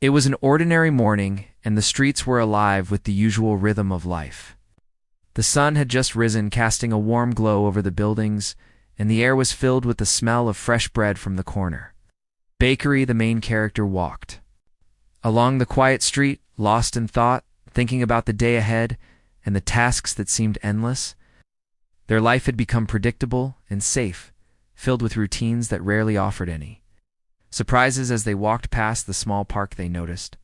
It was an ordinary morning, and the streets were alive with the usual rhythm of life. The sun had just risen, casting a warm glow over the buildings, and the air was filled with the smell of fresh bread from the corner bakery the main character walked. Along the quiet street, lost in thought, thinking about the day ahead and the tasks that seemed endless. Their life had become predictable and safe, filled with routines that rarely offered any surprises. As they walked past the small park, they noticed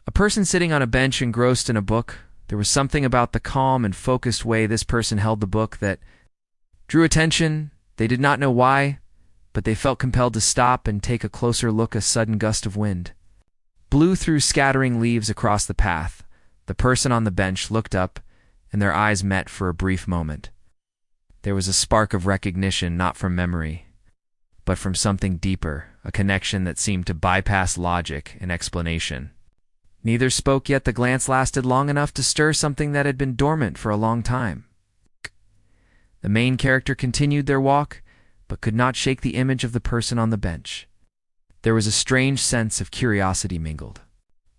a person sitting on a bench engrossed in a book. There was something about the calm and focused way this person held the book that drew attention. They did not know why, but they felt compelled to stop and take a closer look. A sudden gust of wind blew through scattering leaves across the path. The person on the bench looked up, and their eyes met for a brief moment. There was a spark of recognition, not from memory, but from something deeper, a connection that seemed to bypass logic and explanation. Neither spoke, yet the glance lasted long enough to stir something that had been dormant for a long time. The main character continued their walk, but could not shake the image of the person on the bench. There was a strange sense of curiosity mingled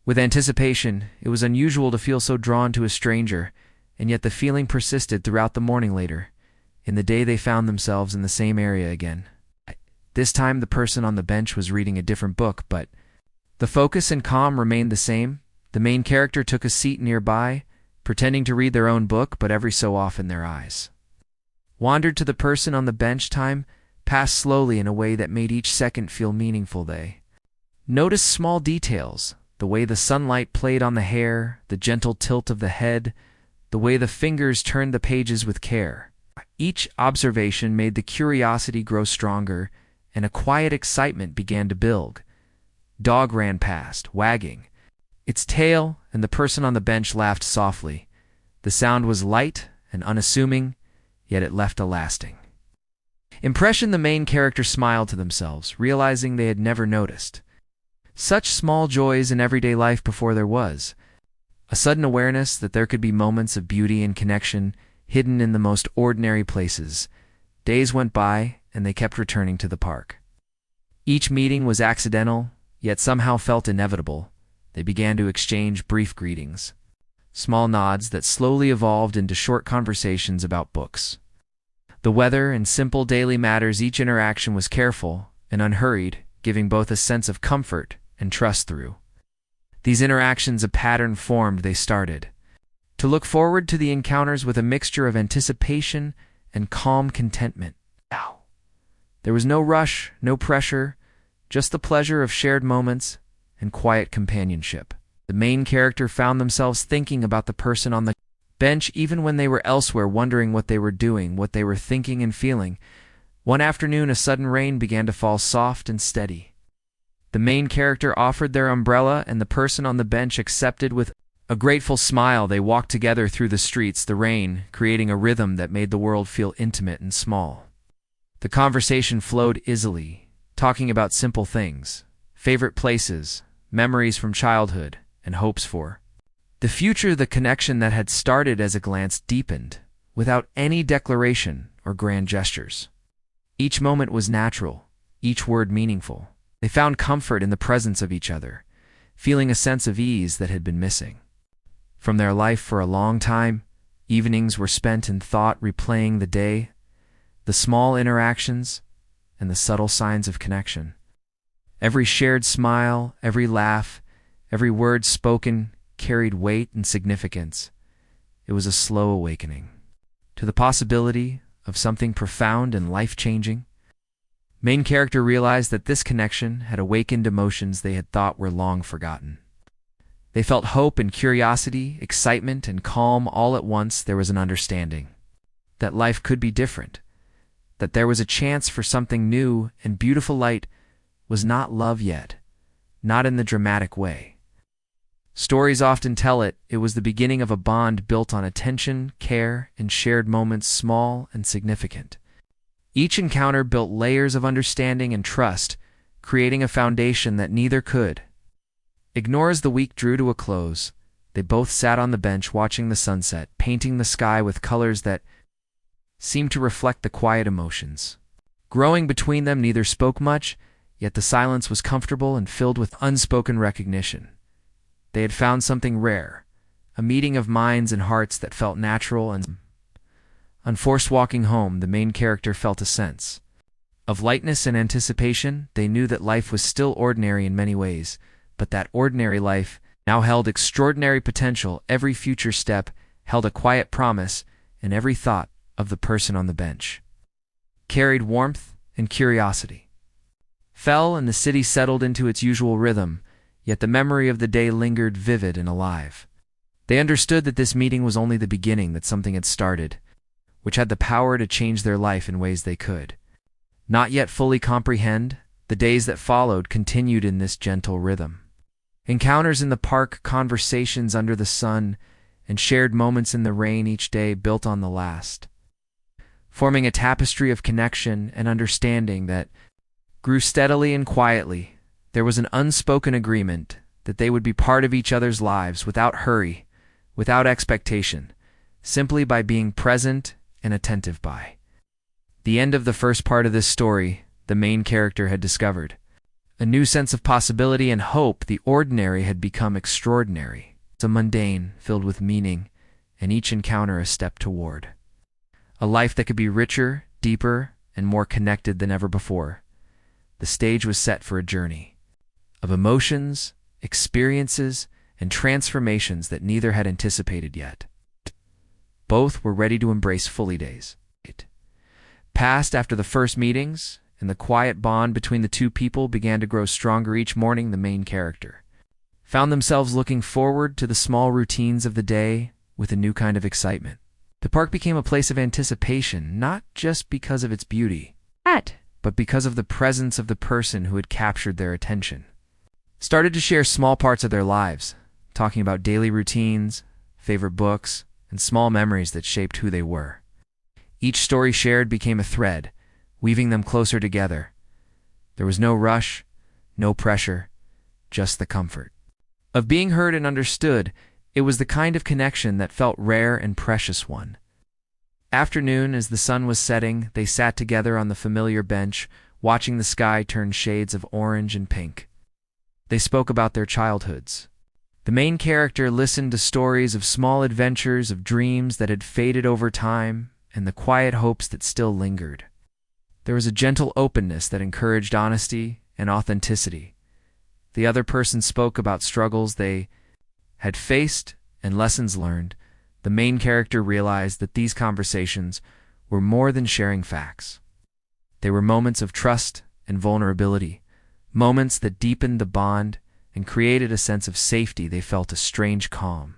with anticipation. It was unusual to feel so drawn to a stranger, and yet the feeling persisted throughout the morning. Later in the day, they found themselves in the same area again. This time, the person on the bench was reading a different book, but the focus and calm remained the same. The main character took a seat nearby, pretending to read their own book, but every so often their eyes wandered to the person on the bench. Time passed slowly in a way that made each second feel meaningful. They noticed small details, the way the sunlight played on the hair, the gentle tilt of the head, the way the fingers turned the pages with care. Each observation made the curiosity grow stronger, and a quiet excitement began to build. Dog ran past, wagging its tail, and the person on the bench laughed softly. The sound was light and unassuming, yet it left a lasting impression. The main character smiled to themselves, realizing they had never noticed such small joys in everyday life before. There was a sudden awareness that there could be moments of beauty and connection hidden in the most ordinary places. Days went by, and they kept returning to the park. Each meeting was accidental, yet somehow felt inevitable. They began to exchange brief greetings, small nods that slowly evolved into short conversations about books, the weather, and simple daily matters. Each interaction was careful and unhurried, giving both a sense of comfort and trust. Through these interactions, a pattern formed. They started to look forward to the encounters with a mixture of anticipation and calm contentment. Now, there was no rush, no pressure, just the pleasure of shared moments and quiet companionship. The main character found themselves thinking about the person on the bench even when they were elsewhere, wondering what they were doing, what they were thinking and feeling. One afternoon, a sudden rain began to fall, soft and steady. The main character offered their umbrella, and the person on the bench accepted with a grateful smile. They walked together through the streets, the rain creating a rhythm that made the world feel intimate and small. The conversation flowed easily, talking about simple things, favorite places, memories from childhood, and hopes for the future. The connection that had started as a glance deepened, without any declaration or grand gestures. Each moment was natural, each word meaningful. They found comfort in the presence of each other, feeling a sense of ease that had been missing from their life for a long time. Evenings were spent in thought, replaying the day, the small interactions, and the subtle signs of connection. Every shared smile, every laugh, every word spoken carried weight and significance. It was a slow awakening to the possibility of something profound and life-changing. Main character realized that this connection had awakened emotions they had thought were long forgotten. They felt hope and curiosity, excitement and calm all at once. There was an understanding that life could be different, that there was a chance for something new and beautiful. Light was not love yet, not in the dramatic way stories often tell it. It was the beginning of a bond built on attention, care, and shared moments, small and significant. Each encounter built layers of understanding and trust, creating a foundation that neither could ignore. As the week drew to a close, they both sat on the bench watching the sunset, painting the sky with colors that seemed to reflect the quiet emotions growing between them. Neither spoke much, yet the silence was comfortable and filled with unspoken recognition. They had found something rare, a meeting of minds and hearts that felt natural and unforced. Walking home, the main character felt a sense of lightness and anticipation. They knew that life was still ordinary in many ways, but that ordinary life now held extraordinary potential. Every future step held a quiet promise, and every thought of the person on the bench carried warmth and curiosity. Fell and the city settled into its usual rhythm, yet the memory of the day lingered vivid and alive. They understood that this meeting was only the beginning, that something had started, which had the power to change their life in ways they could not yet fully comprehend. The days that followed continued in this gentle rhythm. Encounters in the park, conversations under the sun, and shared moments in the rain, each day built on the last, forming a tapestry of connection and understanding that grew steadily and quietly. There was an unspoken agreement that they would be part of each other's lives without hurry, without expectation, simply by being present and attentive. By the end of the first part of this story, the main character had discovered a new sense of possibility and hope. The ordinary had become extraordinary. It's a mundane, filled with meaning, and each encounter a step toward a life that could be richer, deeper, and more connected than ever before. The stage was set for a journey of emotions, experiences, and transformations that neither had anticipated yet. Both were ready to embrace fully. Days passed after the first meetings, and the quiet bond between the two people began to grow stronger. Each morning, the main character found themselves looking forward to the small routines of the day with a new kind of excitement. The park became a place of anticipation, not just because of its beauty, but because of the presence of the person who had captured their attention. Started to share small parts of their lives, talking about daily routines, favorite books, and small memories that shaped who they were. Each story shared became a thread, weaving them closer together. There was no rush, no pressure, just the comfort of being heard and understood. It was the kind of connection that felt rare and precious. One afternoon, as the sun was setting, they sat together on the familiar bench, watching the sky turn shades of orange and pink. They spoke about their childhoods. The main character listened to stories of small adventures, of dreams that had faded over time, and the quiet hopes that still lingered. There was a gentle openness that encouraged honesty and authenticity. The other person spoke about struggles they had faced and lessons learned. The main character realized that these conversations were more than sharing facts. They were moments of trust and vulnerability, moments that deepened the bond and created a sense of safety. They felt a strange calm,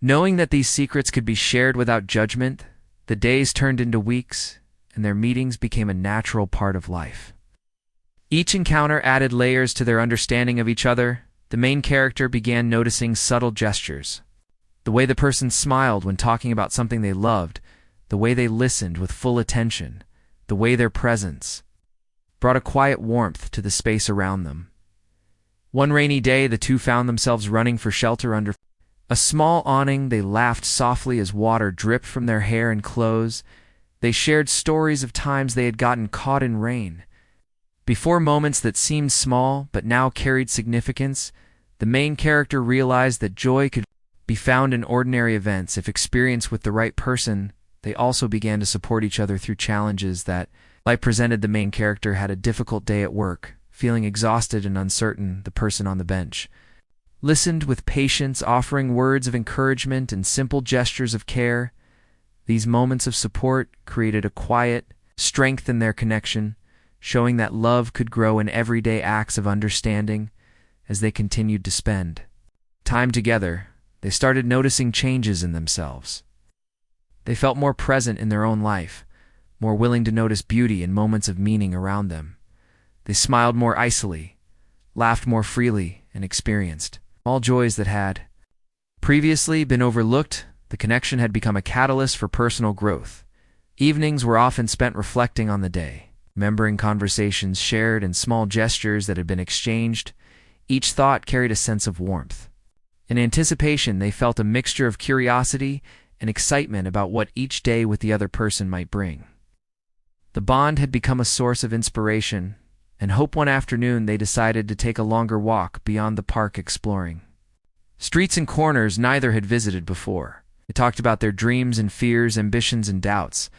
knowing that these secrets could be shared without judgment. The days turned into weeks, and their meetings became a natural part of life. Each encounter added layers to their understanding of each other. The main character began noticing subtle gestures, the way the person smiled when talking about something they loved, the way they listened with full attention, the way their presence brought a quiet warmth to the space around them. One rainy day, the two found themselves running for shelter under a small awning. They laughed softly as water dripped from their hair and clothes. They shared stories of times they had gotten caught in rain. Before, moments that seemed small but now carried significance. The main character realized that joy could be found in ordinary events if experienced with the right person. They also began to support each other through challenges that life presented. The main character had a difficult day at work, feeling exhausted and uncertain. The person on the bench listened with patience, offering words of encouragement and simple gestures of care. These moments of support created a quiet strength in their connection, showing that love could grow in everyday acts of understanding. As they continued to spend time together, they started noticing changes in themselves. They felt more present in their own life, more willing to notice beauty in moments of meaning around them. They smiled more icily, laughed more freely, and experienced all joys that had previously been overlooked. The connection had become a catalyst for personal growth. Evenings were often spent reflecting on the day, remembering conversations shared and small gestures that had been exchanged. Each thought carried a sense of warmth. In anticipation, they felt a mixture of curiosity and excitement about what each day with the other person might bring. The bond had become a source of inspiration, and hope one afternoon they decided to take a longer walk beyond the park exploring streets and corners neither had visited before. They talked about their dreams and fears, ambitions and doubts.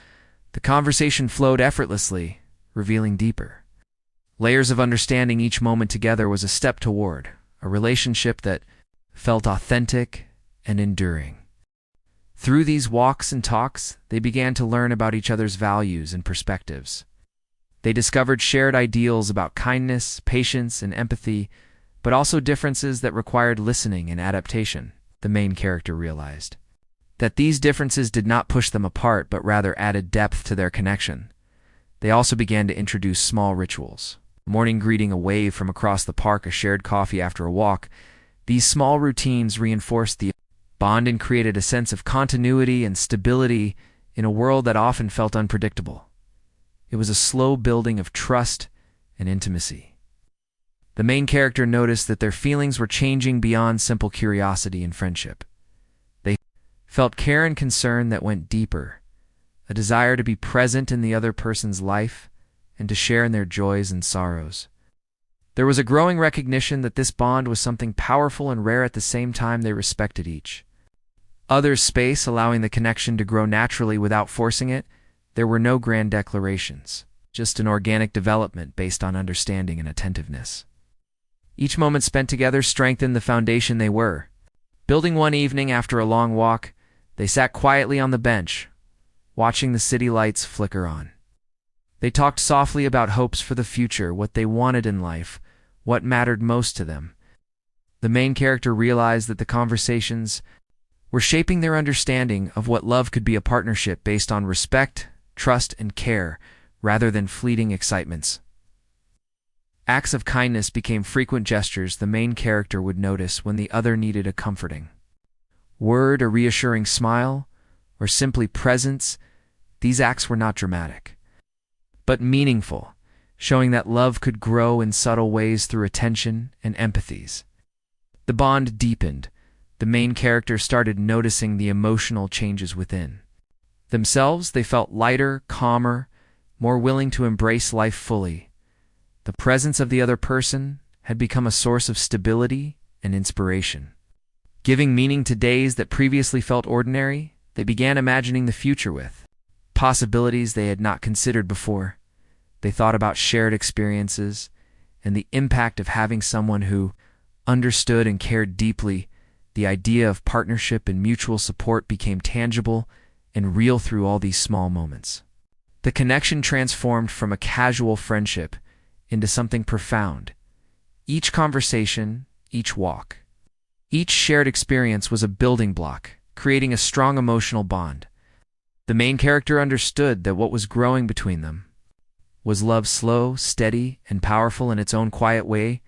The conversation flowed effortlessly, revealing deeper layers of understanding. Each moment together was a step toward a relationship that felt authentic and enduring. Through these walks and talks, they began to learn about each other's values and perspectives. They discovered shared ideals about kindness, patience, and empathy, but also differences that required listening and adaptation. The main character realized that these differences did not push them apart, but rather added depth to their connection. They also began to introduce small rituals. Morning greeting, a wave from across the park, a shared coffee after a walk. These small routines reinforced the bond and created a sense of continuity and stability in a world that often felt unpredictable. It was a slow building of trust and intimacy. The main character noticed that their feelings were changing beyond simple curiosity and friendship. They felt care and concern that went deeper, a desire to be present in the other person's life and to share in their joys and sorrows. There was a growing recognition that this bond was something powerful and rare. At the same time, they respected each other's space, allowing the connection to grow naturally without forcing it. There were no grand declarations, just an organic development based on understanding and attentiveness. Each moment spent together strengthened the foundation they were building. One evening, after a long walk, they sat quietly on the bench, watching the city lights flicker on. They talked softly about hopes for the future, what they wanted in life, what mattered most to them. The main character realized that the conversations were shaping their understanding of what love could be, a partnership based on respect, trust, and care, rather than fleeting excitements. Acts of kindness became frequent gestures the main character would notice when the other needed a comforting word, a reassuring smile, or simply presence. These acts were not dramatic, but meaningful, showing that love could grow in subtle ways through attention and empathies. The bond deepened. The main character started noticing the emotional changes within themselves. They felt lighter, calmer, more willing to embrace life fully. The presence of the other person had become a source of stability and inspiration. Giving meaning to days that previously felt ordinary, they began imagining the future with possibilities they had not considered before. They thought about shared experiences and the impact of having someone who understood and cared deeply. The idea of partnership and mutual support became tangible and real through all these small moments. The connection transformed from a casual friendship into something profound. Each conversation, each walk, each shared experience was a building block, creating a strong emotional bond. The main character understood that what was growing between them was love, slow, steady, and powerful in its own quiet way.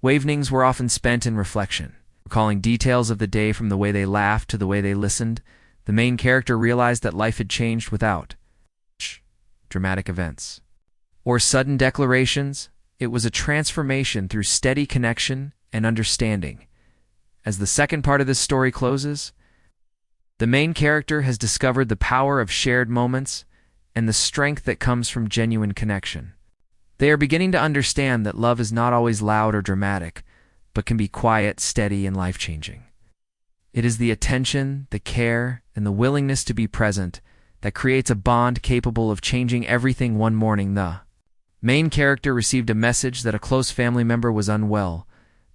Evenings were often spent in reflection, recalling details of the day, from the way they laughed to the way they listened. The main character realized that life had changed without dramatic events or sudden declarations. It was a transformation through steady connection and understanding. As the second part of this story closes, the main character has discovered the power of shared moments and the strength that comes from genuine connection. They are beginning to understand that love is not always loud or dramatic, but can be quiet, steady, and life-changing. It is the attention, the care, and the willingness to be present that creates a bond capable of changing everything. One morning, the main character received a message that a close family member was unwell.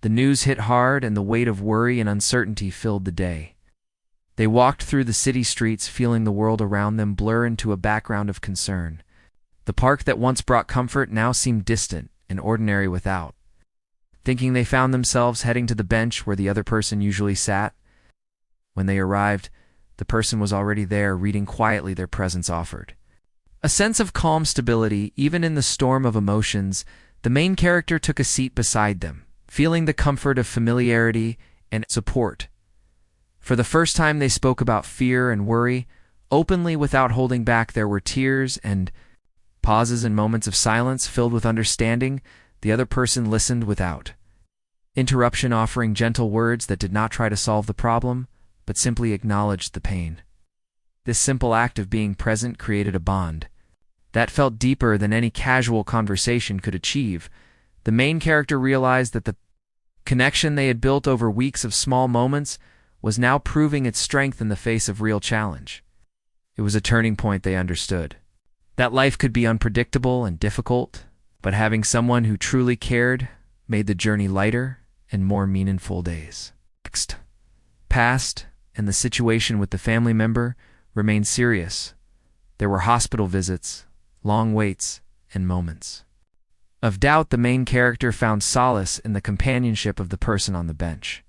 The news hit hard, and the weight of worry and uncertainty filled the day. They walked through the city streets, feeling the world around them blur into a background of concern. The park that once brought comfort now seemed distant and ordinary without. Thinking, they found themselves heading to the bench where the other person usually sat. When they arrived, the person was already there, reading quietly. Their presence offered a sense of calm stability, even in the storm of emotions. The main character took a seat beside them, feeling the comfort of familiarity and support. For the first time, they spoke about fear and worry, openly without holding back. There were tears and pauses and moments of silence filled with understanding. The other person listened without interruption, offering gentle words that did not try to solve the problem, but simply acknowledged the pain. This simple act of being present created a bond that felt deeper than any casual conversation could achieve. The main character realized that the connection they had built over weeks of small moments was now proving its strength in the face of real challenge. It was a turning point they understood. That life could be unpredictable and difficult, but having someone who truly cared made the journey lighter and more meaningful. Days passed, and the situation with the family member remained serious. There were hospital visits, long waits, and moments of doubt. The main character found solace in the companionship of the person on the bench.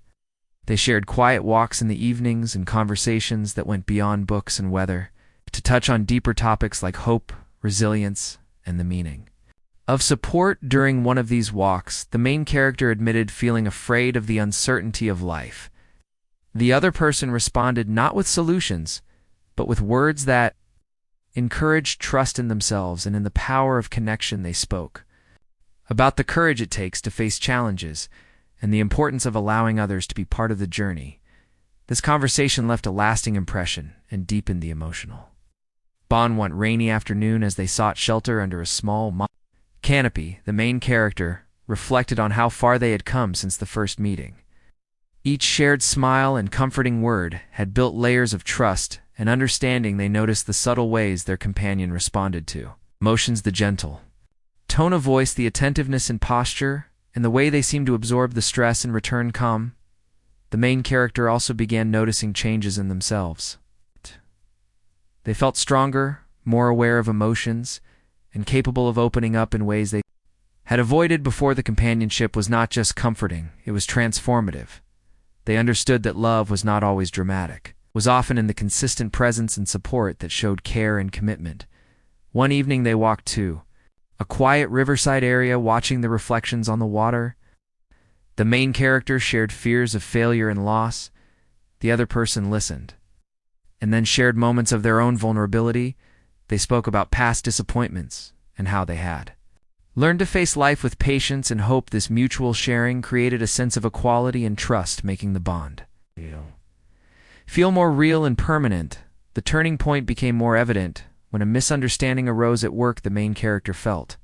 They shared quiet walks in the evenings and conversations that went beyond books and weather, to touch on deeper topics like hope, resilience, and the meaning of support. During one of these walks, the main character admitted feeling afraid of the uncertainty of life. The other person responded not with solutions, but with words that encouraged trust in themselves and in the power of connection. They spoke about the courage it takes to face challenges and the importance of allowing others to be part of the journey. This conversation left a lasting impression and deepened the emotional bond. One rainy afternoon, as they sought shelter under a small canopy, the main character reflected on how far they had come since the first meeting. Each shared smile and comforting word had built layers of trust and understanding. They noticed the subtle ways their companion responded to emotions, the gentle tone of voice, the attentiveness in posture, and the way they seemed to absorb the stress and return calm. The main character also began noticing changes in themselves. They felt stronger, more aware of emotions, and capable of opening up in ways they had avoided before. The companionship was not just comforting, it was transformative. They understood that love was not always dramatic, it was often in the consistent presence and support that showed care and commitment. One evening they walked to a quiet riverside area, watching the reflections on the water. The main character shared fears of failure and loss. The other person listened, and then shared moments of their own vulnerability. They spoke about past disappointments and how they had learned to face life with patience and hope. This mutual sharing created a sense of equality and trust, making the bond feel more real and permanent. The turning point became more evident when a misunderstanding arose at work. The main character felt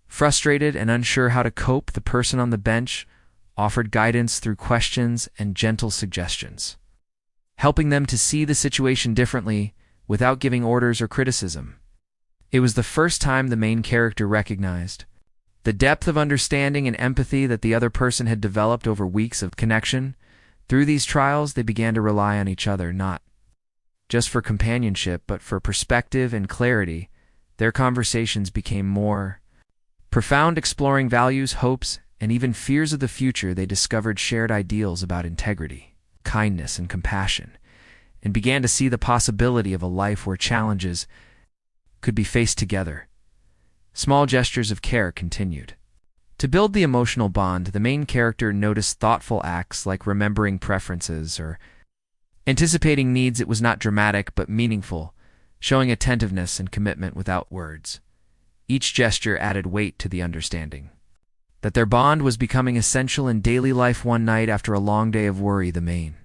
frustrated and unsure how to cope. The person on the bench offered guidance through questions and gentle suggestions, helping them to see the situation differently without giving orders or criticism. It was the first time the main character recognized the depth of understanding and empathy that the other person had developed over weeks of connection. Through these trials, they began to rely on each other, not just for companionship, but for perspective and clarity. Their conversations became more profound, exploring values, hopes, and even fears of the future. They discovered shared ideals about integrity, kindness, and compassion, and began to see the possibility of a life where challenges could be faced together. Small gestures of care continued to build the emotional bond. The main character noticed thoughtful acts like remembering preferences or anticipating needs. It was not dramatic but meaningful, showing attentiveness and commitment without words. Each gesture added weight to the understanding that their bond was becoming essential in daily life. One night, after a long day of worry, the main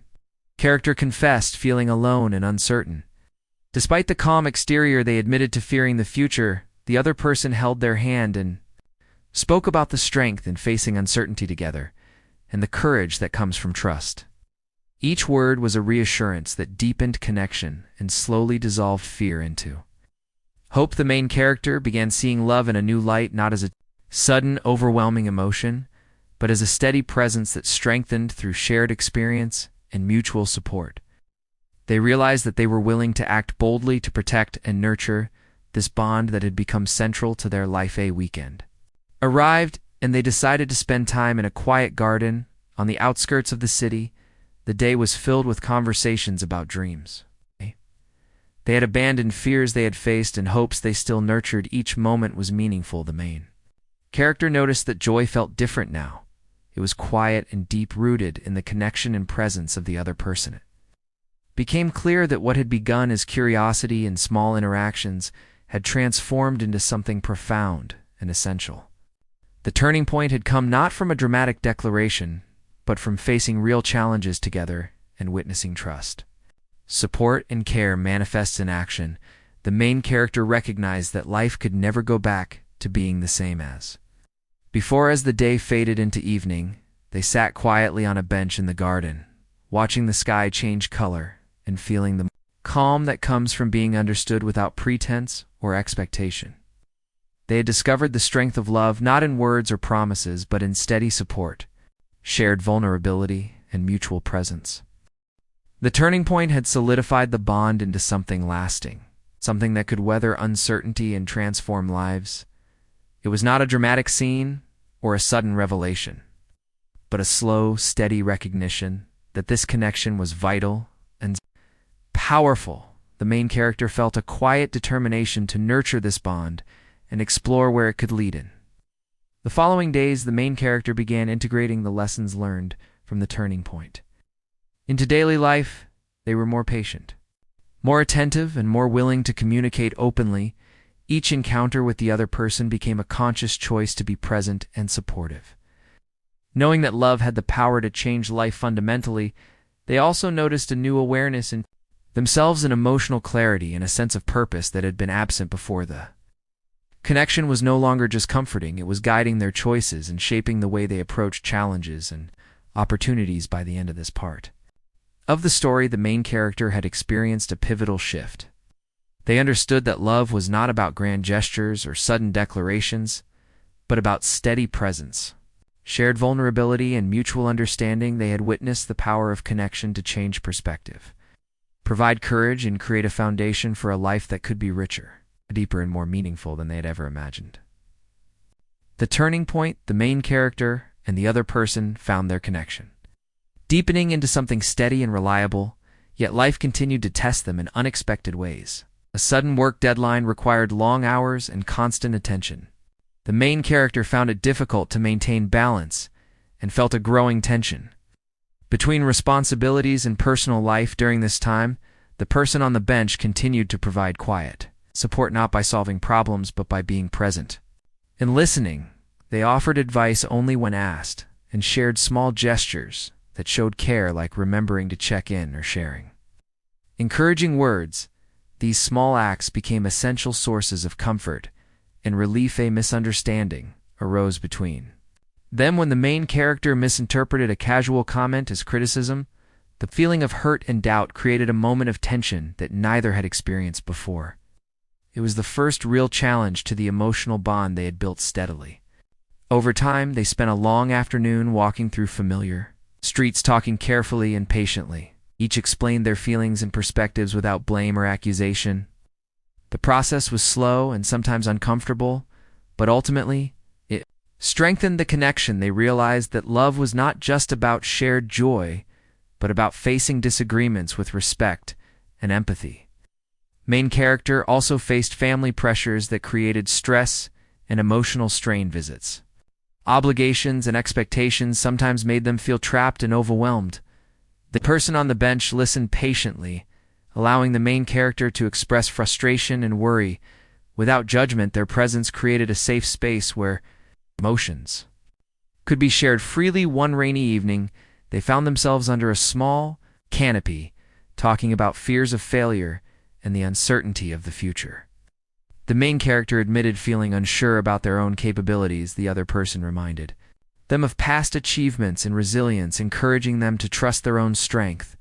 character confessed feeling alone and uncertain. Despite the calm exterior, they admitted to fearing the future. The other person held their hand and spoke about the strength in facing uncertainty together and the courage that comes from trust. Each word was a reassurance that deepened connection and slowly dissolved fear into hope. The main character began seeing love in a new light, not as a sudden, overwhelming emotion, but as a steady presence that strengthened through shared experience and mutual support. They realized that they were willing to act boldly to protect and nurture this bond that had become central to their life. A weekend arrived, and they decided to spend time in a quiet garden on the outskirts of the city. The day was filled with conversations about dreams they had abandoned, fears they had faced, and hopes they still nurtured. Each moment was meaningful. The main character noticed that joy felt different now. It was quiet and deep-rooted in the connection and presence of the other person. It became clear that what had begun as curiosity and small interactions had transformed into something profound and essential. The turning point had come not from a dramatic declaration, but from facing real challenges together and witnessing trust, support, and care manifests in action. the main character recognized that life could never go back to being the same as before. As the day faded into evening, they sat quietly on a bench in the garden, watching the sky change color and feeling the calm that comes from being understood without pretense or expectation. They had discovered the strength of love not in words or promises, but in steady support, shared vulnerability, and mutual presence. The turning point had solidified the bond into something lasting, something that could weather uncertainty and transform lives. It was not a dramatic scene or a sudden revelation, but a slow, steady recognition that this connection was vital and powerful. The main character felt a quiet determination to nurture this bond and explore where it could lead in. The following days, the main character began integrating the lessons learned from the turning point into daily life. They were more patient, more attentive, and more willing to communicate openly. Each encounter with the other person became a conscious choice to be present and supportive. Knowing that love had the power to change life fundamentally, they also noticed a new awareness in themselves, an emotional clarity, and a sense of purpose that had been absent before. The connection was no longer just comforting, it was guiding their choices and shaping the way they approached challenges and opportunities. By the end of this part of the story, the main character had experienced a pivotal shift. They understood that love was not about grand gestures or sudden declarations, but about steady presence, shared vulnerability, and mutual understanding. They had witnessed the power of connection to change perspective, provide courage, and create a foundation for a life that could be richer, deeper, and more meaningful than they had ever imagined. The turning point, the main character and the other person found their connection, deepening into something steady and reliable, yet life continued to test them in unexpected ways. A sudden work deadline required long hours and constant attention. The main character found it difficult to maintain balance and felt a growing tension between responsibilities and personal life. During this time, the person on the bench continued to provide quiet support, not by solving problems but by being present and listening. They offered advice only when asked and shared small gestures that showed care, like remembering to check in or sharing encouraging words. These small acts became essential sources of comfort and relief. A misunderstanding arose between them when the main character misinterpreted a casual comment as criticism. The feeling of hurt and doubt created a moment of tension that neither had experienced before. It was the first real challenge to the emotional bond they had built steadily. Over time, they spent a long afternoon walking through familiar streets, talking carefully and patiently. Each explained their feelings and perspectives without blame or accusation. The process was slow and sometimes uncomfortable, but ultimately, it strengthened the connection. They realized that love was not just about shared joy, but about facing disagreements with respect and empathy. Main character also faced family pressures that created stress and emotional strain. Visits, obligations, and expectations sometimes made them feel trapped and overwhelmed. The person on the bench listened patiently, allowing the main character to express frustration and worry without judgment. Their presence created a safe space where emotions could be shared freely. One rainy evening, they found themselves under a small canopy, talking about fears of failure and the uncertainty of the future. The main character admitted feeling unsure about their own capabilities. The other person reminded them of past achievements and resilience, encouraging them to trust their own strength.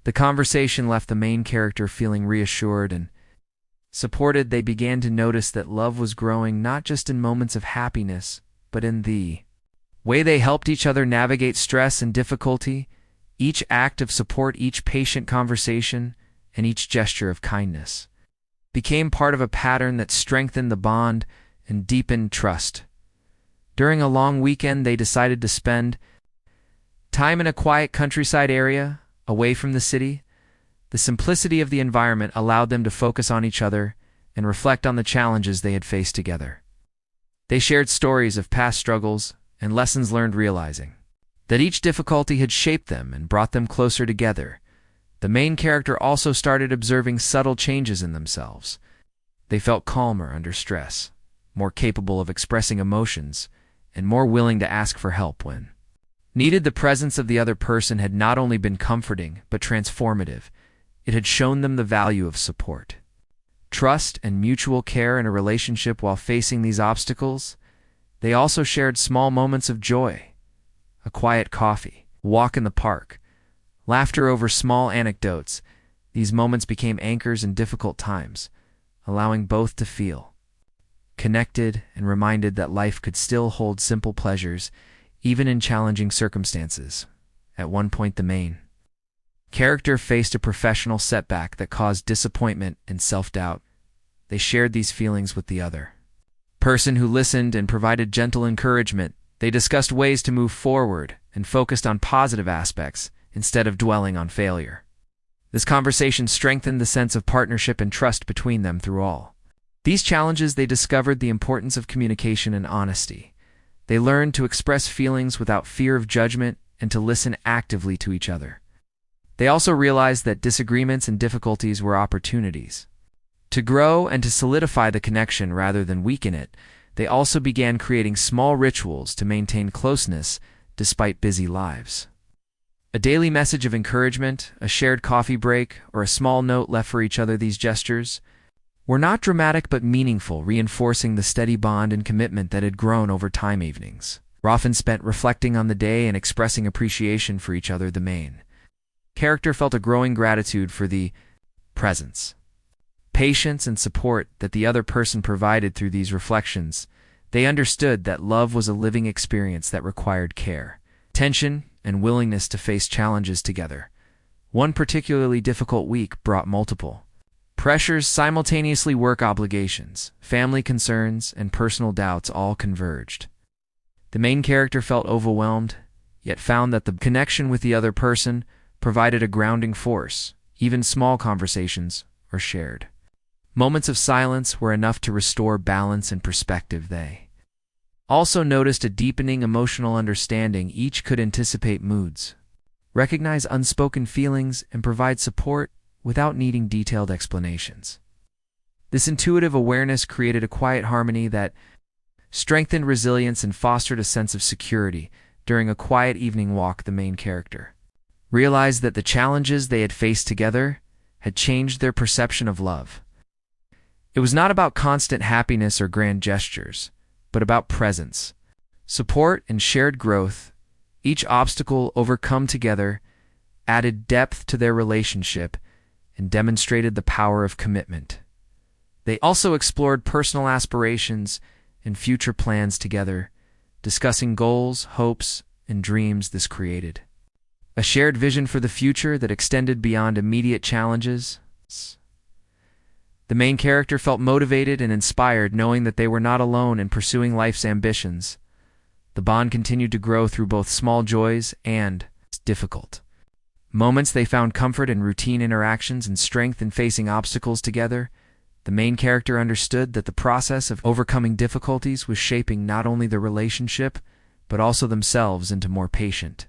The conversation left the main character feeling reassured and supported. They began to notice that love was growing not just in moments of happiness, but in the way they helped each other navigate stress and difficulty. Each act of support, each patient conversation, and each gesture of kindness became part of a pattern that strengthened the bond and deepened trust. During a long weekend, they decided to spend time in a quiet countryside area, away from the city. The simplicity of the environment allowed them to focus on each other and reflect on the challenges they had faced together. They shared stories of past struggles and lessons learned, realizing that each difficulty had shaped them and brought them closer together. The main character also started observing subtle changes in themselves. They felt calmer under stress, more capable of expressing emotions, and more willing to ask for help when needed. The presence of the other person had not only been comforting, but transformative. It had shown them the value of support, trust and mutual care in a relationship while facing these obstacles. They also shared small moments of joy, a quiet coffee, a walk in the park, laughter over small anecdotes. These moments became anchors in difficult times, allowing both to feel connected and reminded that life could still hold simple pleasures, even in challenging circumstances. At one point, the main character faced a professional setback that caused disappointment and self-doubt. They shared these feelings with the other person who listened and provided gentle encouragement. They discussed ways to move forward and focused on positive aspects instead of dwelling on failure. This conversation strengthened the sense of partnership and trust between them through all these challenges. They discovered the importance of communication and honesty. They learned to express feelings without fear of judgment and to listen actively to each other. They also realized that disagreements and difficulties were opportunities to grow and to solidify the connection rather than weaken it. They also began creating small rituals to maintain closeness despite busy lives. A daily message of encouragement, a shared coffee break, or a small note left for each other. These gestures were not dramatic but meaningful, reinforcing the steady bond and commitment that had grown over time. Evenings were often spent reflecting on the day and expressing appreciation for each other. The main character felt a growing gratitude for the presence, patience, and support that the other person provided through these reflections. They understood that love was a living experience that required care, attention, and willingness to face challenges together. One particularly difficult week brought multiple pressures simultaneously: work obligations, family concerns, and personal doubts all converged. The main character felt overwhelmed, yet found that the connection with the other person provided a grounding force. Even small conversations or shared moments of silence were enough to restore balance and perspective. They also noticed a deepening emotional understanding. Each could anticipate moods, recognize unspoken feelings, and provide support without needing detailed explanations. This intuitive awareness created a quiet harmony that strengthened resilience and fostered a sense of security. During a quiet evening walk, the main character realized that the challenges they had faced together had changed their perception of love. It was not about constant happiness or grand gestures, but about presence, support, and shared growth. Each obstacle overcome together added depth to their relationship and demonstrated the power of commitment. They also explored personal aspirations and future plans together, discussing goals, hopes, and dreams. This created a shared vision for the future that extended beyond immediate challenges. The main character felt motivated and inspired, knowing that they were not alone in pursuing life's ambitions. The bond continued to grow through both small joys and difficult moments. They found comfort in routine interactions and strength in facing obstacles together. The main character understood that the process of overcoming difficulties was shaping not only the relationship, but also themselves into more patient,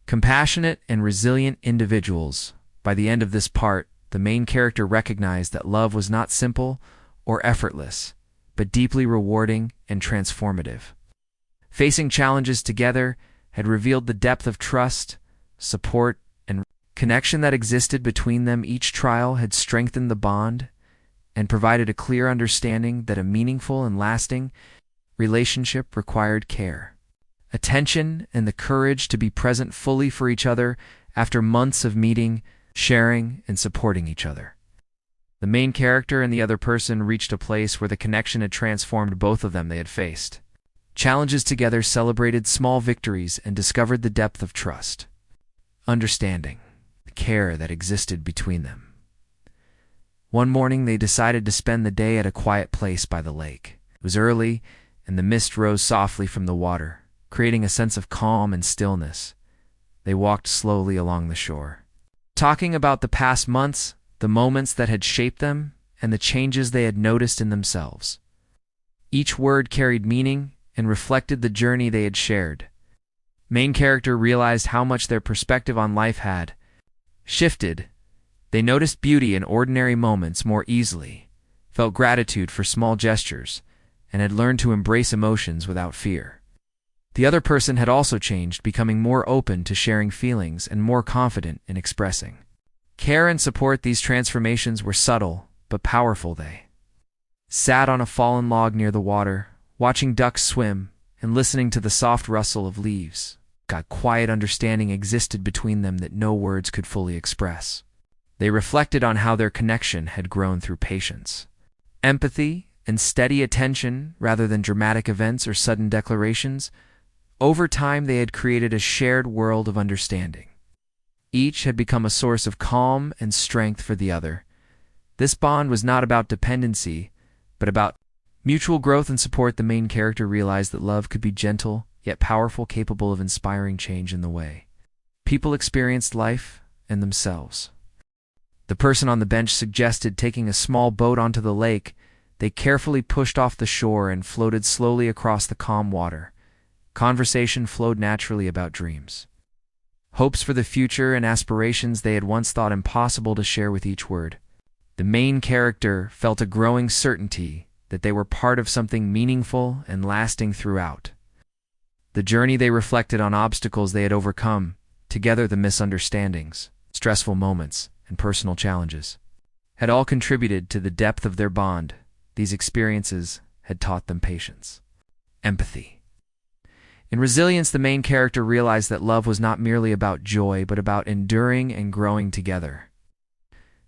compassionate, and resilient individuals. By the end of this part, the main character recognized that love was not simple or effortless, but deeply rewarding and transformative. Facing challenges together had revealed the depth of trust, support, and connection that existed between them. Each trial had strengthened the bond and provided a clear understanding that a meaningful and lasting relationship required care, attention, and the courage to be present fully for each other. After months of meeting, sharing, and supporting each other, the main character and the other person reached a place where the connection had transformed both of them. They had faced challenges together, celebrated small victories, and discovered the depth of trust, understanding, the care that existed between them. One morning, they decided to spend the day at a quiet place by the lake. It was early, and the mist rose softly from the water, creating a sense of calm and stillness. They walked slowly along the shore, talking about the past months, the moments that had shaped them, and the changes they had noticed in themselves. Each word carried meaning and reflected the journey they had shared. Main character realized how much their perspective on life had shifted. They noticed beauty in ordinary moments more easily, felt gratitude for small gestures, and had learned to embrace emotions without fear. The other person had also changed, becoming more open to sharing feelings and more confident in expressing care and support. These transformations were subtle but powerful. They sat on a fallen log near the water, watching ducks swim and listening to the soft rustle of leaves. A quiet understanding existed between them that no words could fully express. They reflected on how their connection had grown through patience, empathy, and steady attention rather than dramatic events or sudden declarations. Over time, they had created a shared world of understanding. Each had become a source of calm and strength for the other. This bond was not about dependency, but about mutual growth and support. The main character realized that love could be gentle, yet powerful, capable of inspiring change in the way people experienced life and themselves. The person on the bench suggested taking a small boat onto the lake. They carefully pushed off the shore and floated slowly across the calm water. Conversation flowed naturally about dreams, hopes for the future, and aspirations they had once thought impossible to share with each word. The main character felt a growing certainty that they were part of something meaningful and lasting throughout the journey. They reflected on obstacles they had overcome, together the misunderstandings, stressful moments, and personal challenges had all contributed to the depth of their bond. These experiences had taught them patience, empathy, and resilience. The main character realized that love was not merely about joy, but about enduring and growing together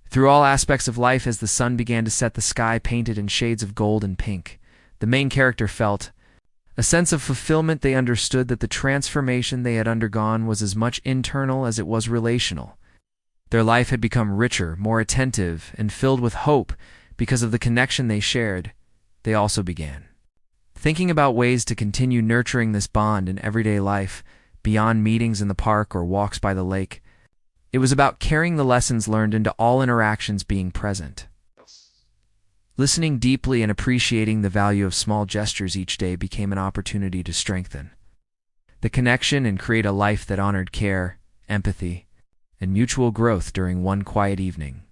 through all aspects of life. As the sun began to set, the sky painted in shades of gold and pink, the main character felt a sense of fulfillment. They understood that the transformation they had undergone was as much internal as it was relational. Their life had become richer, more attentive, and filled with hope because of the connection they shared. They also began thinking about ways to continue nurturing this bond in everyday life, beyond meetings in the park or walks by the lake. It was about carrying the lessons learned into all interactions, being present, listening deeply, and appreciating the value of small gestures each day became an opportunity to strengthen the connection and create a life that honored care, empathy, and mutual growth. During one quiet evening,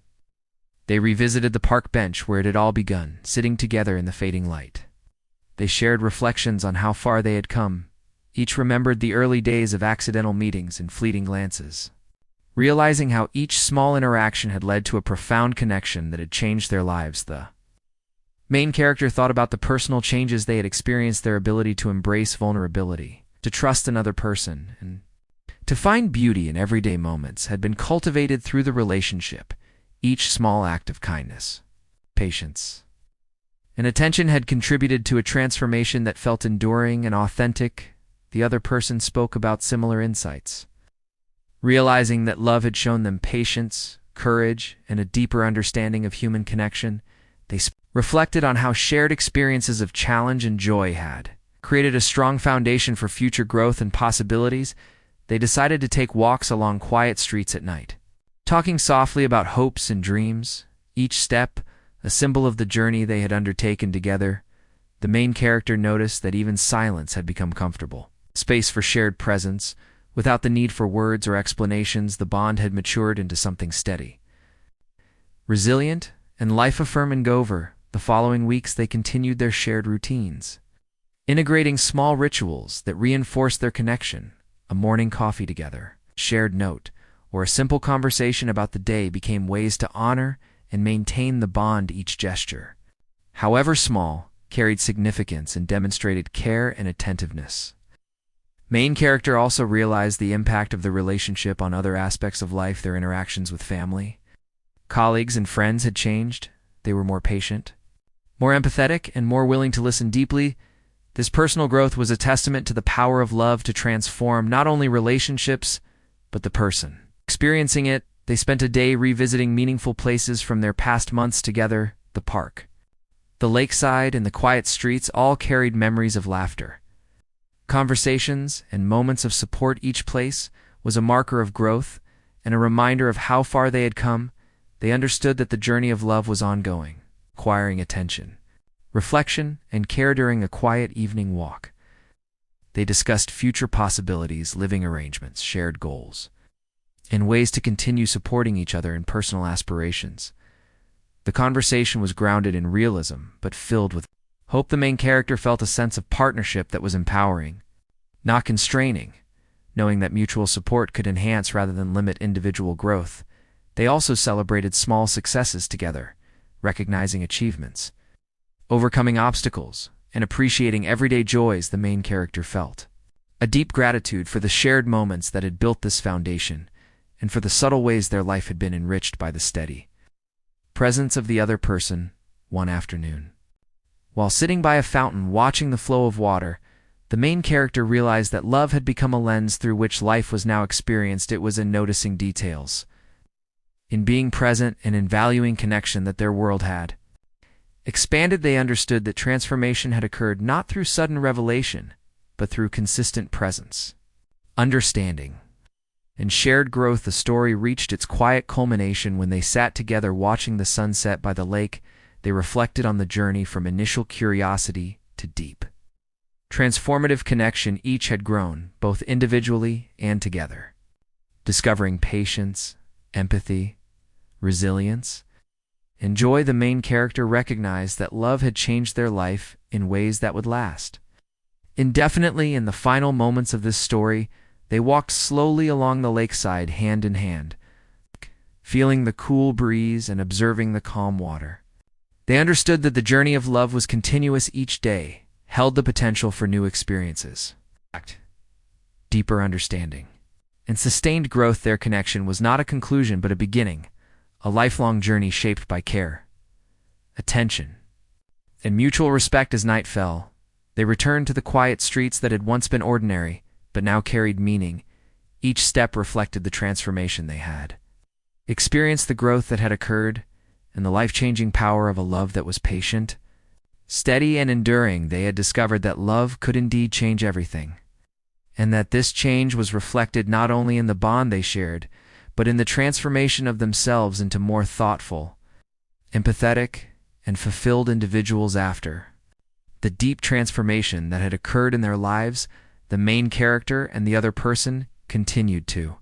they revisited the park bench where it had all begun, sitting together in the fading light. They shared reflections on how far they had come. Each remembered the early days of accidental meetings and fleeting glances, realizing how each small interaction had led to a profound connection that had changed their lives. The main character thought about the personal changes they had experienced, their ability to embrace vulnerability, to trust another person, and to find beauty in everyday moments had been cultivated through the relationship. Each small act of kindness, patience, and attention had contributed to a transformation that felt enduring and authentic. The other person spoke about similar insights, realizing that love had shown them patience, courage, and a deeper understanding of human connection. They reflected on how shared experiences of challenge and joy had created a strong foundation for future growth and possibilities. They decided to take walks along quiet streets at night, talking softly about hopes and dreams, each step a symbol of the journey they had undertaken together. The main character noticed that even silence had become comfortable space for shared presence. Without the need for words or explanations, the bond had matured into something steady, resilient, and life-affirming. Over the following weeks, they continued their shared routines, integrating small rituals that reinforced their connection. A morning coffee together, shared note, or a simple conversation about the day became ways to honor and maintain the bond. Each gesture, however small, carried significance and demonstrated care and attentiveness. Main character also realized the impact of the relationship on other aspects of life. Their interactions with family, colleagues, and friends had changed. They were more patient, more empathetic, and more willing to listen deeply. This personal growth was a testament to the power of love to transform not only relationships, but the person experiencing it. They spent a day revisiting meaningful places from their past months together. The park, the lakeside, and the quiet streets all carried memories of laughter, conversations, and moments of support. Each place was a marker of growth and a reminder of how far they had come. They understood that the journey of love was ongoing, requiring attention, reflection, and care. During a quiet evening walk, they discussed future possibilities, living arrangements, shared goals, and ways to continue supporting each other in personal aspirations. The conversation was grounded in realism, but filled with hope. The main character felt a sense of partnership that was empowering, not constraining, knowing that mutual support could enhance rather than limit individual growth. They also celebrated small successes together, recognizing achievements, overcoming obstacles, and appreciating everyday joys the main character felt. A deep gratitude for the shared moments that had built this foundation, and for the subtle ways their life had been enriched by the steady presence of the other person. One afternoon, while sitting by a fountain watching the flow of water, the main character realized that love had become a lens through which life was now experienced. It was in noticing details, in being present, and in valuing connection that their world had expanded. They understood that transformation had occurred not through sudden revelation, but through consistent presence, understanding, and shared growth. The story reached its quiet culmination when they sat together watching the sunset by the lake. They reflected on the journey from initial curiosity to deep, transformative connection. Each had grown, both individually and together, discovering patience, empathy, resilience, and joy. The main character recognized that love had changed their life in ways that would last indefinitely. In the final moments of this story, they walked slowly along the lakeside, hand in hand, feeling the cool breeze and observing the calm water. They understood that the journey of love was continuous. Each day held the potential for new experiences, deeper understanding, and sustained growth. Their connection was not a conclusion but a beginning, a lifelong journey shaped by care, attention, and mutual respect. As night fell, they returned to the quiet streets that had once been ordinary but now carried meaning. Each step reflected the transformation they had experienced, the growth that had occurred, and the life-changing power of a love that was patient, steady, and enduring. They had discovered that love could indeed change everything, and that this change was reflected not only in the bond they shared, but in the transformation of themselves into more thoughtful, empathetic, and fulfilled individuals. After the deep transformation that had occurred in their lives, the main character and the other person continued to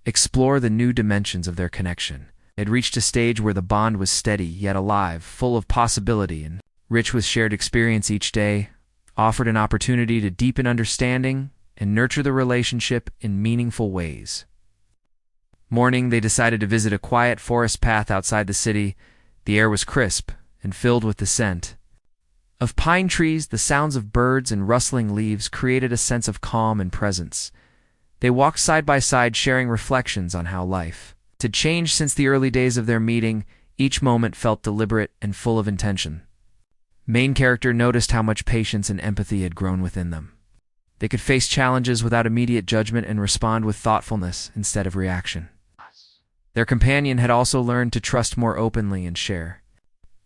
explore the new dimensions of their connection. It reached a stage where the bond was steady yet alive, full of possibility, and rich with shared experience. Each day offered an opportunity to deepen understanding and nurture the relationship in meaningful ways. Morning, they decided to visit a quiet forest path outside the city. The air was crisp and filled with the scent of pine trees. The sounds of birds and rustling leaves created a sense of calm and presence. They walked side by side, sharing reflections on how life had changed since the early days of their meeting. Each moment felt deliberate and full of intention. Main character noticed how much patience and empathy had grown within them. They could face challenges without immediate judgment and respond with thoughtfulness instead of reaction. Their companion had also learned to trust more openly and share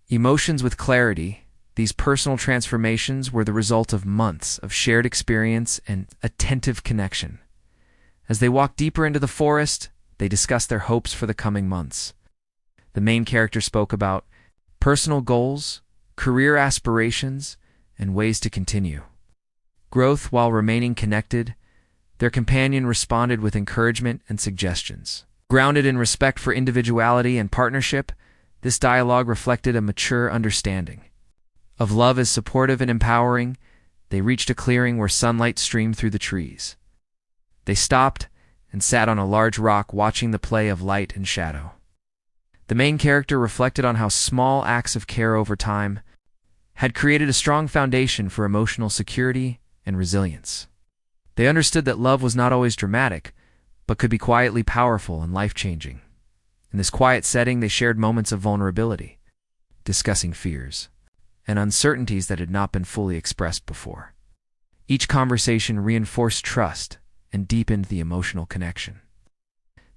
emotions with clarity. These personal transformations were the result of months of shared experience and attentive connection. As they walked deeper into the forest, they discussed their hopes for the coming months. The main character spoke about personal goals, career aspirations, and ways to continue growth while remaining connected. Their companion responded with encouragement and suggestions. Grounded in respect for individuality and partnership, this dialogue reflected a mature understanding of love as supportive and empowering. They reached a clearing where sunlight streamed through the trees. They stopped and sat on a large rock, watching the play of light and shadow. The main character reflected on how small acts of care over time had created a strong foundation for emotional security and resilience. They understood that love was not always dramatic, but could be quietly powerful and life-changing. In this quiet setting, they shared moments of vulnerability, discussing fears and uncertainties that had not been fully expressed before. Each conversation reinforced trust and deepened the emotional connection.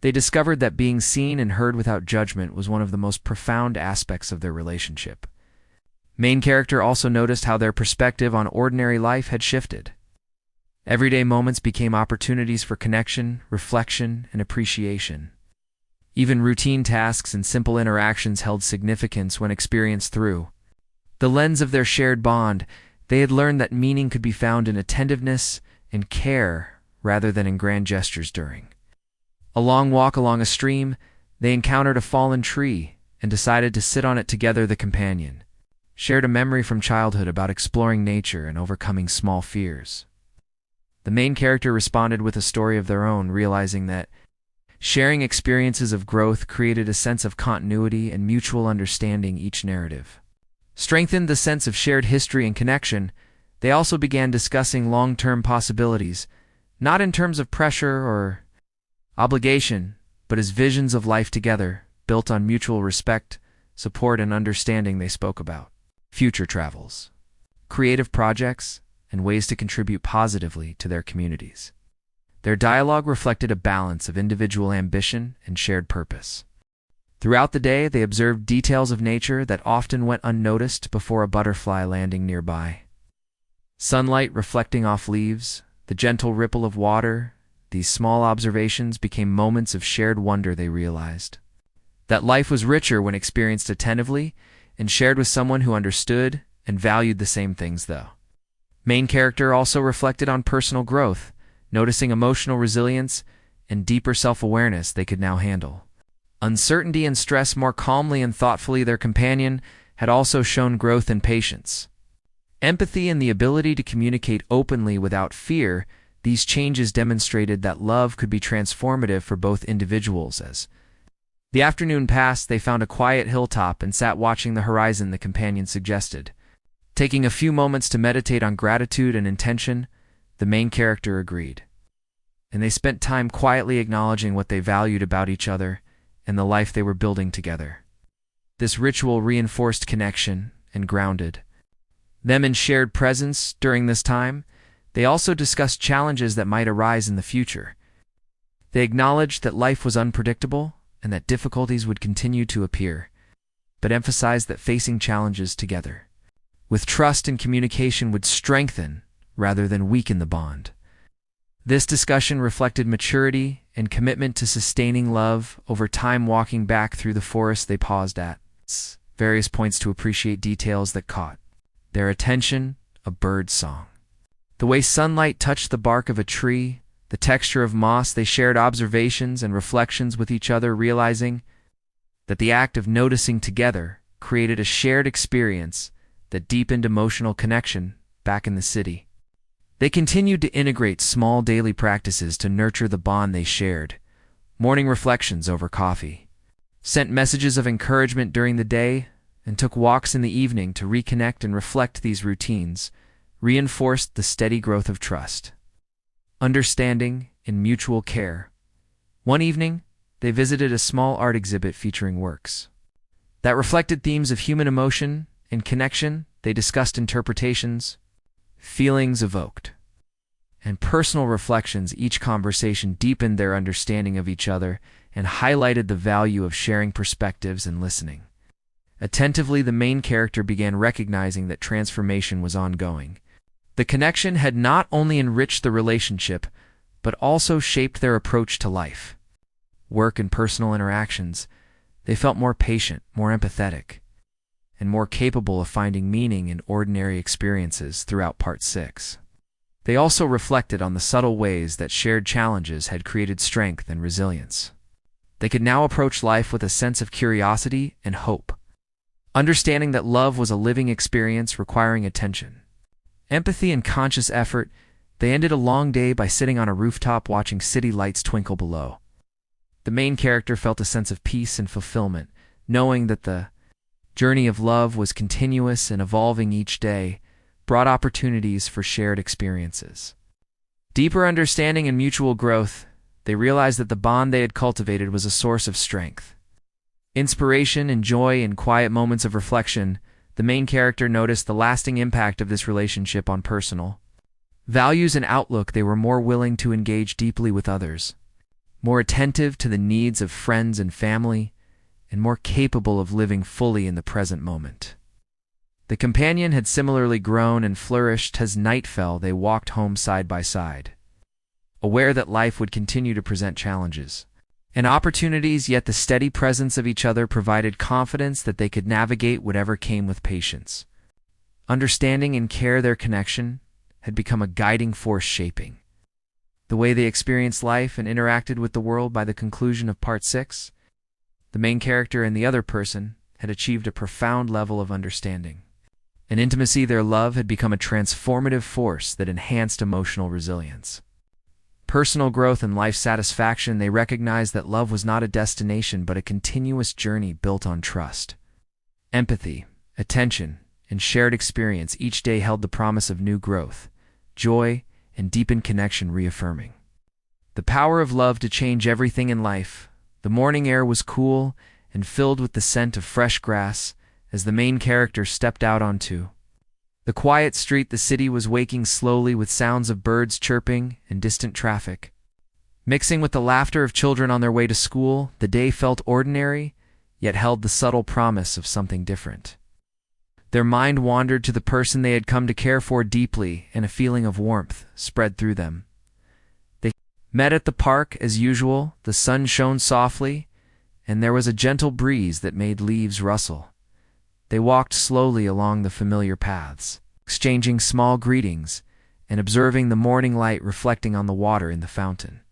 They discovered that being seen and heard without judgment was one of the most profound aspects of their relationship. Main character also noticed how their perspective on ordinary life had shifted. Everyday moments became opportunities for connection, reflection, and appreciation. Even routine tasks and simple interactions held significance when experienced through the lens of their shared bond. They had learned that meaning could be found in attentiveness and care rather than in grand gestures. During a long walk along a stream, they encountered a fallen tree and decided to sit on it together. The companion shared a memory from childhood about exploring nature and overcoming small fears. The main character responded with a story of their own, realizing that Sharing experiences of growth created a sense of continuity and mutual understanding each narrative. Strengthened the sense of shared history and connection, they also began discussing long-term possibilities, not in terms of pressure or obligation, but as visions of life together, built on mutual respect, support, and understanding. They spoke about future travels, creative projects, and ways to contribute positively to their communities. Their dialogue reflected a balance of individual ambition and shared purpose. Throughout the day, they observed details of nature that often went unnoticed before a butterfly landing nearby. Sunlight reflecting off leaves, the gentle ripple of water, these small observations became moments of shared wonder. They realized that life was richer when experienced attentively and shared with someone who understood and valued the same things, though. Main character also reflected on personal growth, noticing emotional resilience and deeper self-awareness they could now handle uncertainty and stress more calmly and thoughtfully. Their companion had also shown growth in patience, empathy, and the ability to communicate openly without fear. These changes demonstrated that love could be transformative for both individuals. As the afternoon passed, they found a quiet hilltop and sat watching the horizon. The companion suggested taking a few moments to meditate on gratitude and intention. The main character agreed, and they spent time quietly acknowledging what they valued about each other and the life they were building together. This ritual reinforced connection and grounded them in shared presence. During this time, they also discussed challenges that might arise in the future. They acknowledged that life was unpredictable and that difficulties would continue to appear, but emphasized that facing challenges together with trust and communication would strengthen rather than weaken the bond. This discussion reflected maturity and commitment to sustaining love over time. Walking back through the forest, they paused at various points to appreciate details that caught their attention: a bird's song, the way sunlight touched the bark of a tree, the texture of moss. They shared observations and reflections with each other, realizing that the act of noticing together created a shared experience that deepened emotional connection. Back in the city, they continued to integrate small daily practices to nurture the bond they shared. Morning reflections over coffee, sent messages of encouragement during the day, and took walks in the evening to reconnect and reflect. These routines reinforced the steady growth of trust, understanding, and mutual care. One evening, they visited a small art exhibit featuring works that reflected themes of human emotion and connection. They discussed interpretations, feelings evoked, and personal reflections. Each conversation deepened their understanding of each other and highlighted the value of sharing perspectives and listening attentively. The main character began recognizing that transformation was ongoing. The connection had not only enriched the relationship, but also shaped their approach to life, work, and personal interactions. They felt more patient, more empathetic, and more capable of finding meaning in ordinary experiences. Throughout Part 6, they also reflected on the subtle ways that shared challenges had created strength and resilience. They could now approach life with a sense of curiosity and hope, understanding that love was a living experience requiring attention, empathy, and conscious effort. They ended a long day by sitting on a rooftop watching city lights twinkle below. The main character felt a sense of peace and fulfillment, knowing that the journey of love was continuous and evolving each day, brought opportunities for shared experiences, deeper understanding, and mutual growth. They realized that the bond they had cultivated was a source of strength, inspiration, and joy. In quiet moments of reflection, the main character noticed the lasting impact of this relationship on personal values and outlook. They were more willing to engage deeply with others, more attentive to the needs of friends and family, and more capable of living fully in the present moment. The companion had similarly grown and flourished. As night fell, they walked home side by side, aware that life would continue to present challenges and opportunities, yet the steady presence of each other provided confidence that they could navigate whatever came with patience, understanding, and care. Their connection had become a guiding force shaping the way they experienced life and interacted with the world. By the conclusion of Part 6, the main character and the other person had achieved a profound level of understanding and intimacy. Their love had become a transformative force that enhanced emotional resilience, personal growth and life satisfaction, they recognized that love was not a destination but a continuous journey built on trust. Empathy, attention, and shared experience each day held the promise of new growth, joy, and deepened connection, reaffirming the power of love to change everything in life. The morning air was cool and filled with the scent of fresh grass as the main character stepped out onto the quiet street. The city was waking slowly with sounds of birds chirping and distant traffic. Mixing with the laughter of children on their way to school, the day felt ordinary, yet held the subtle promise of something different. Their mind wandered to the person they had come to care for deeply, and a feeling of warmth spread through them. They met at the park as usual. The sun shone softly, and there was a gentle breeze that made leaves rustle. They walked slowly along the familiar paths, exchanging small greetings and observing the morning light reflecting on the water in the fountain.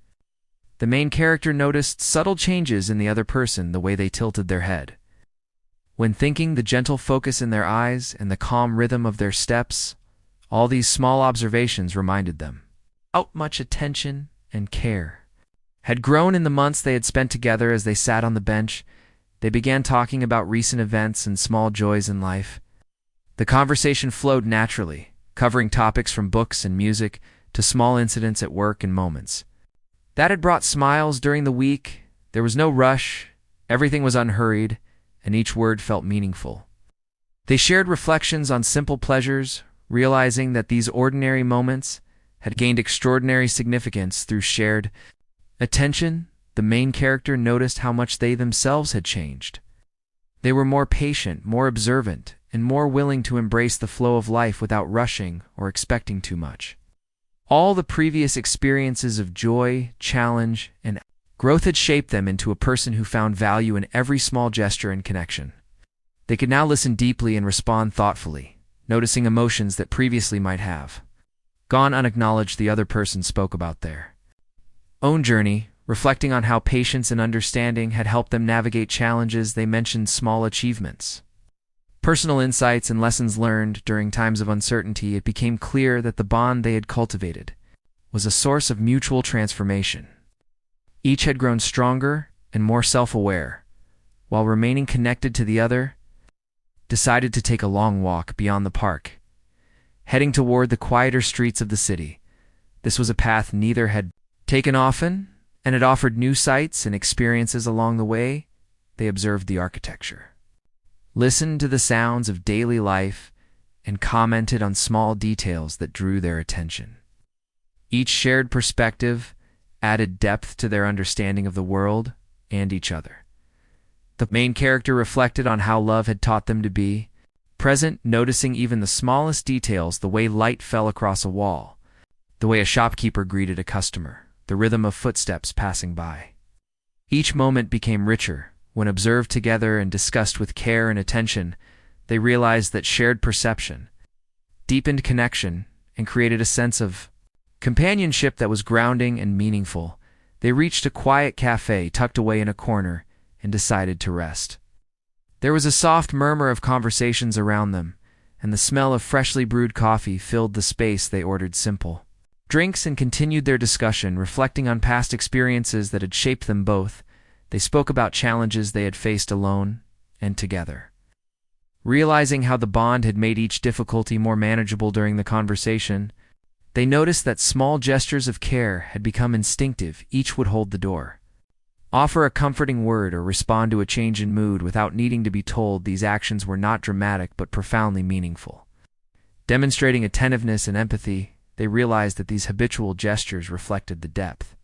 The main character noticed subtle changes in the other person, the way they tilted their head when thinking, the gentle focus in their eyes, and the calm rhythm of their steps. All these small observations reminded them how much attention and care had grown in the months they had spent together. As they sat on the bench, they began talking about recent events and small joys in life. The conversation flowed naturally, covering topics from books and music to small incidents at work and moments that had brought smiles during the week. There was no rush, everything was unhurried, and each word felt meaningful. They shared reflections on simple pleasures, realizing that these ordinary moments had gained extraordinary significance through shared attention. The main character noticed how much they themselves had changed. They were more patient, more observant, and more willing to embrace the flow of life without rushing or expecting too much. All the previous experiences of joy, challenge, and growth had shaped them into a person who found value in every small gesture and connection. They could now listen deeply and respond thoughtfully, noticing emotions that previously might have gone unacknowledged. The other person spoke about their own journey, reflecting on how patience and understanding had helped them navigate challenges. They mentioned small achievements, personal insights, and lessons learned during times of uncertainty. It became clear that the bond they had cultivated was a source of mutual transformation. Each had grown stronger and more self-aware, while remaining connected to the other. Decided to take a long walk beyond the park, heading toward the quieter streets of the city. This was a path neither had taken often, and it offered new sights and experiences along the way. They observed the architecture, listened to the sounds of daily life, and commented on small details that drew their attention. Each shared perspective added depth to their understanding of the world and each other. The main character reflected on how love had taught them to be present, noticing even the smallest details, the way light fell across a wall, the way a shopkeeper greeted a customer, the rhythm of footsteps passing by. Each moment became richer when observed together and discussed with care and attention. They realized that shared perception deepened connection and created a sense of companionship that was grounding and meaningful. They reached a quiet cafe tucked away in a corner and decided to rest. There was a soft murmur of conversations around them, and the smell of freshly brewed coffee filled the space. They ordered simple drinks and continued their discussion, reflecting on past experiences that had shaped them both. They spoke about challenges they had faced alone and together. Realizing how the bond had made each difficulty more manageable during the conversation, they noticed that small gestures of care had become instinctive. Each would hold the door, offer a comforting word, or respond to a change in mood without needing to be told. These actions were not dramatic but profoundly meaningful. Demonstrating attentiveness and empathy, they realized that these habitual gestures reflected the depth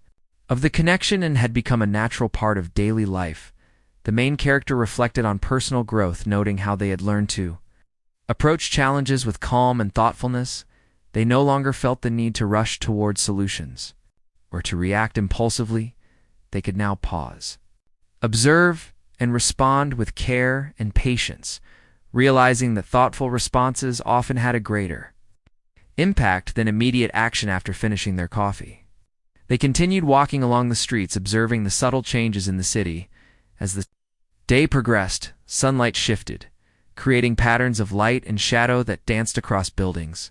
of the connection and had become a natural part of daily life. The main character reflected on personal growth, noting how they had learned to approach challenges with calm and thoughtfulness. They no longer felt the need to rush towards solutions or to react impulsively. They could now pause, observe, and respond with care and patience, realizing that thoughtful responses often had a greater impact than immediate action. After finishing their coffee, they continued walking along the streets, observing the subtle changes in the city. As the day progressed, sunlight shifted, creating patterns of light and shadow that danced across buildings.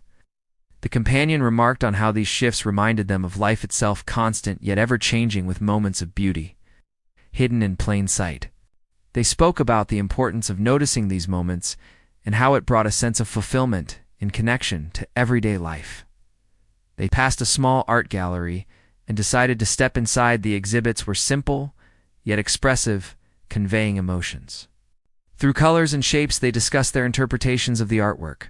The companion remarked on how these shifts reminded them of life itself, constant yet ever-changing, with moments of beauty hidden in plain sight. They spoke about the importance of noticing these moments and how it brought a sense of fulfillment in connection to everyday life. They passed a small art gallery and decided to step inside. The exhibits were simple yet expressive, conveying emotions. Through colors and shapes, they discussed their interpretations of the artwork.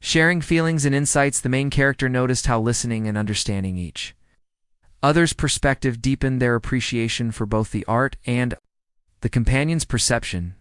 Sharing feelings and insights, the main character noticed how listening and understanding each other's perspective deepened their appreciation for both the art and the companion's perception